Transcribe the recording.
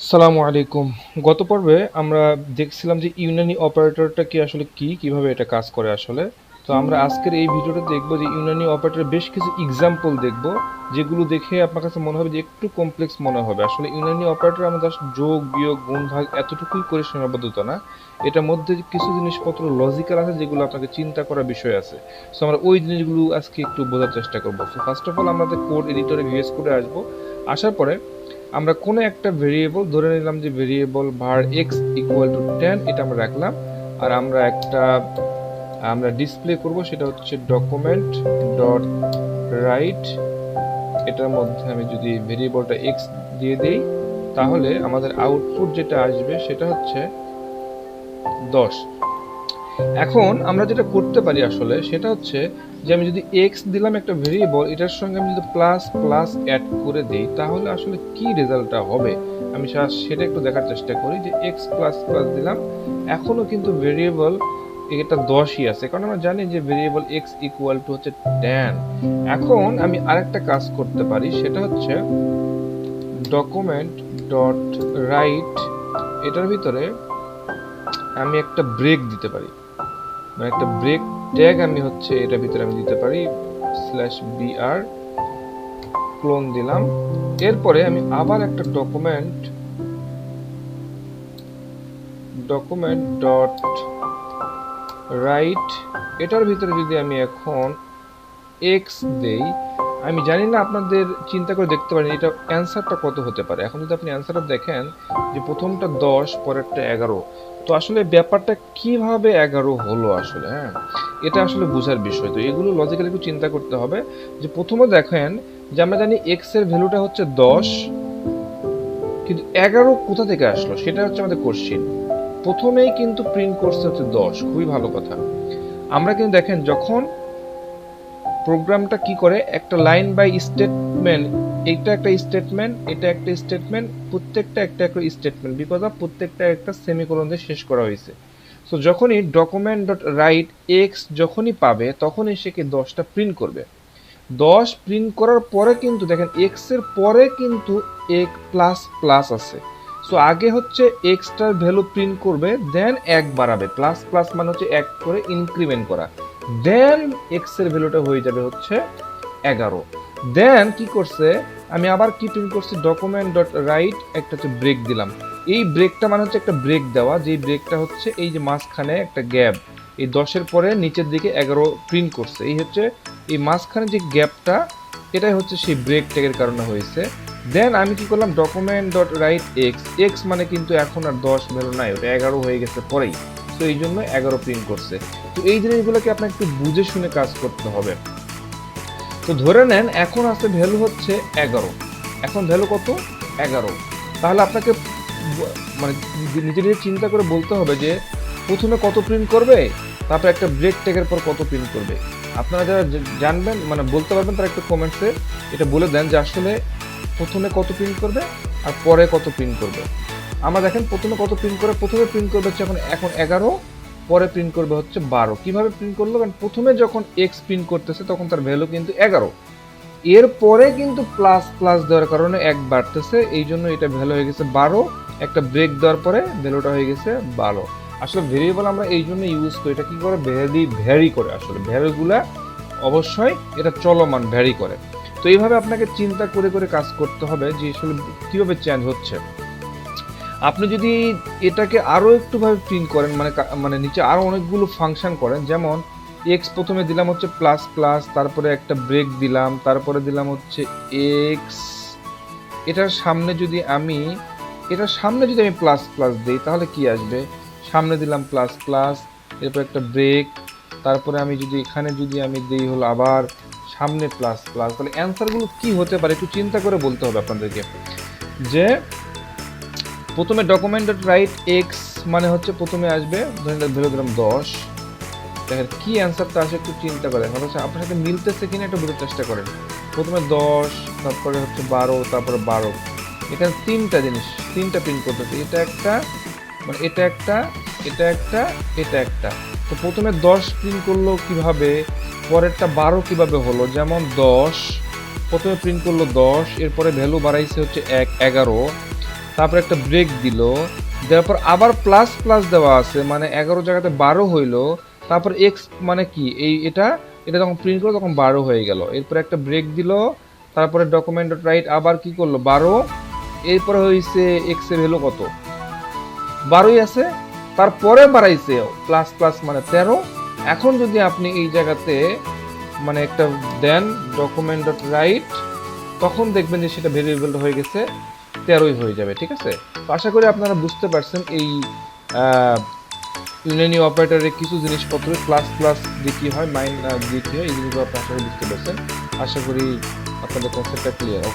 সালামু আলাইকুম। গত পর্বে আমরা দেখছিলাম যে ইউনানি অপারেটরটা কি আসলে কি, কিভাবে এটা কাজ করে আসলে। তো আমরা আজকের এই ভিডিওটা দেখব যে ইউনানি অপারেটরের বেশ কিছু এক্সাম্পল দেখব, যেগুলো দেখে আপনার কাছে মনে হবে যে একটু কমপ্লেক্স মনে হবে। আসলে ইউনানি অপারেটর আমরা জাস্ট যোগ, বিয়োগ, গুণ, ভাগ এতটুকুই করে সীমাবদ্ধতা না। এটার মধ্যে কিছু জিনিসপত্র লজিক্যাল আছে যেগুলো আপনাকে চিন্তা করার বিষয় আছে। সো আমরা ওই জিনিসগুলো আজকে একটু বোঝার চেষ্টা করব। সো ফার্স্ট অফ অল আমাদের কোড এডিটরে ভিএস কোডে আসবো। আসার পরে আমরা কোনো একটা ভেরিয়েবল ধরে নিলাম যে variable var x equal to 10, এটা আমরা রাখলাম। আর আমরা ডিসপ্লে করব, সেটা হচ্ছে ডকুমেন্ট ডট রাইট। এটার মধ্যে আমি যদি ভেরিয়েবলটা x দিয়ে দেই, তাহলে আমাদের আউটপুট যেটা আসবে সেটা হচ্ছে 10। এখন আমরা যেটা করতে পারি আসলে সেটা হচ্ছে যে আমি যদি x দিলাম একটা ভেরিয়েবল, এটার সঙ্গে আমি যদি প্লাস প্লাস অ্যাড করে দেই, তাহলে আসলে কি রেজাল্টটা হবে আমি সেটা একটু দেখার চেষ্টা করি। যে x প্লাস প্লাস দিলাম, এখনো কিন্তু ভেরিয়েবল এটা 10ই আছে, কারণ আমরা জানি যে ভেরিয়েবল x ইকুয়াল টু হচ্ছে 10। এখন আমি আরেকটা কাজ করতে পারি, সেটা হচ্ছে ডকুমেন্ট ডট রাইট, এটার ভিতরে আমি একটা ব্রেক দিতে পারি, মানে একটা ব্রেক ট্যাগ আমি হচ্ছে এটার ভিতরে আমি দিতে পারি /br, ক্লোন দিলাম। এরপরে আমি আবার একটা ডকুমেন্ট ডট রাইট, এটার ভিতরে যদি আমি এখন x দেই, আমি জানি না, আপনাদের চিন্তা করে দেখতে পারেন এটা অ্যান্সারটা কত হতে পারে। এখন যদি আপনি অ্যান্সারটা দেখেন যে প্রথমটা 10, পরেরটা 11, তো আসলে ব্যাপারটা কিভাবে 11 হলো আসলে, হ্যাঁ, এটা আসলে বোঝার বিষয়। তো এগুলো লজিক্যালি একটু চিন্তা করতে হবে। যে প্রথমে দেখেন যে আমরা জানি x এর ভ্যালুটা হচ্ছে 10, কিন্তু 11 কোথা থেকে আসলো সেটা হচ্ছে আমাদের কোশ্চেন। প্রথমেই কিন্তু প্রিন্ট করছে হচ্ছে 10, খুবই ভালো কথা। আমরা কিন্তু দেখেন যখন প্রোগ্রামটা কি করে, একটা লাইন বাই স্টেটমেন্ট, এটা একটা স্টেটমেন্ট, এটা একটা স্টেটমেন্ট, প্রত্যেকটা একটা একটা স্টেটমেন্ট, বিকজ অফ প্রত্যেকটা একটা সেমিকোলন দিয়ে শেষ করা হয়েছে। সো যখনই ডকুমেন্ট ডট রাইট এক্স যখনই পাবে, তখনই সে কি 10টা প্রিন্ট করবে। 10 প্রিন্ট করার পরে কিন্তু দেখেন এক্স এর পরে কিন্তু এক প্লাস প্লাস আছে। সো আগে হচ্ছে এক্সটার ভ্যালু প্রিন্ট করবে, দেন এক বাড়াবে, প্লাস প্লাস মানে হচ্ছে এক করে ইনক্রিমেন্ট করা, দেন এক্স এর ভ্যালুটা হয়ে যাবে হচ্ছে 11। দেন কি করছে, আমি আবার কি প্রিন্ট করছি, ডকুমেন্ট ডট রাইট, একটা হচ্ছে ব্রেক দিলাম। এই ব্রেকটা মানে হচ্ছে একটা ব্রেক দেওয়া, যে ব্রেকটা হচ্ছে এই যে মাঝখানে একটা গ্যাপ, এই 10-এর পরে নিচের দিকে 11 প্রিন্ট করছে, এই হচ্ছে এই মাঝখানে যে গ্যাপটা, এটাই হচ্ছে সেই ব্রেক ট্যাগের কারণে হয়েছে। দেন আমি কি করলাম, document dot right x, x মানে কিন্তু এখন আর 10 ভ্যালু নাই, ওটা 11 হয়ে গেছে পরেই, তো এই জন্য 11 প্রিন্ট করছে। তো এই জিনিসগুলোকে আপনাকে একটু বুঝে শুনে কাজ করতে হবে। তো ধরে নেন এখন আছে ভ্যালু হচ্ছে 11, এখন ভ্যালু কত, 11। তাহলে আপনাকে মানে নিজে নিজে চিন্তা করে বলতে হবে যে প্রথমে কত প্রিন্ট করবে, তারপর একটা ব্রেক ট্যাগের পর কত প্রিন্ট করবে। আপনারা যারা জানবেন, মানে বলতে পারবেন, তারা একটু কমেন্টসে এটা বলে দেন যে আসলে প্রথমে কত প্রিন্ট করবে আর পরে কত প্রিন্ট করবে। আমরা দেখেন প্রথমে কত প্রিন্ট করে, প্রথমে প্রিন্ট করবে হচ্ছে এখন 11, পরে প্রিন্ট করবে হচ্ছে 12। কিভাবে প্রিন্ট করলো, কারণ প্রথমে যখন এক্স প্রিন্ট করতেছে তখন তার ভ্যালু কিন্তু 11, এরপরে কিন্তু প্লাস প্লাস দেওয়ার কারণে এক বাড়তেছে, এই জন্য এটা ভ্যালু হয়ে গেছে 12। একটা ব্রেক দেওয়ার পরে ভ্যালুটা হয়ে গেছে 12। আসলে ভেরিয়েবল আমরা এই জন্য ইউজ করি, এটা কি করে, ভ্যারি করে, আসলে ভ্যালুগুলা অবশ্যই এটা চলমান ভ্যারি করে। তো এইভাবে আপনাকে চিন্তা করে করে কাজ করতে হবে যে আসলে কিভাবে চেঞ্জ হচ্ছে। আপনি যদি এটাকে আরো একটু ভাবে প্রিন্ট করেন, মানে নিচে আরো অনেকগুলো ফাংশন করেন, যেমন এক্স প্রথমে দিলাম হচ্ছে প্লাস প্লাস, তারপরে একটা ব্রেক দিলাম, তারপরে দিলাম হচ্ছে এক্স, এটার সামনে যদি আমি প্লাস প্লাস দিই, তাহলে কি আসবে, সামনে দিলাম প্লাস প্লাস, এরপর একটা ব্রেক, তারপরে আমি যদি এখানে যদি আমি দিই হলো আবার সামনে প্লাস প্লাস, তাহলে অ্যান্সারগুলো কি হতে পারে একটু চিন্তা করে বলতে হবে আপনাদেরকে। যে প্রথমে ডকুমেন্ট ডট রাইট এক্স মানে হচ্ছে প্রথমে আসবে, ধরেন ভ্যালু দিলাম 10, দেখেন কি অ্যান্সারটা আসে একটু চিন্তা করেন, হচ্ছে আপনার সাথে মিলতেছে কিনা একটু বোঝার চেষ্টা করেন। প্রথমে 10, তারপরে হচ্ছে 12, তারপরে 12, এখানে তিনটা জিনিস, তিনটা প্রিন্ট করতেছে, এটা একটা, মানে এটা একটা, এটা একটা, এটা একটা। তো প্রথমে 10 প্রিন্ট করলো কিভাবে, পরেরটা 12 কিভাবে হলো, যেমন 10 প্রথমে প্রিন্ট করলো 10, এরপরে ভ্যালু বাড়াইছে হচ্ছে 11, তারপর একটা ব্রেক দিল, দেওয়ার পর আবার প্লাস প্লাস দেওয়া আছে, মানে 11 জায়গাতে 12 হইলো। তারপর এক্স মানে কি, এটা যখন প্রিন্ট করলো তখন 12 হয়ে গেল। এরপর একটা ব্রেক দিল, তারপরে ডকুমেন্ট ডট রাইট আবার কি করলো 12, এরপরে হয়েছে এক্স এর ভ্যালু কত, 12ই আছে, তারপরে বাড়াইছে প্লাস প্লাস মানে 13। এখন যদি আপনি এই জায়গাতে মানে একটা দেন ডকুমেন্ট ডট রাইট, তখন দেখবেন যে সেটা ভেরিয়েবল হয়ে গেছে 13ই হয়ে যাবে। ঠিক আছে, তো আশা করি আপনারা বুঝতে পারছেন এই ইউনানি অপারেটরে কিছু জিনিসপত্র প্লাস প্লাস দিয়ে কি হয়, মাইন দিয়ে কি হয়, এই জিনিসগুলো আপনারা আশা করি বুঝতে পারছেন। আশা করি আপনাদের কনসেপ্টটা ক্লিয়ার।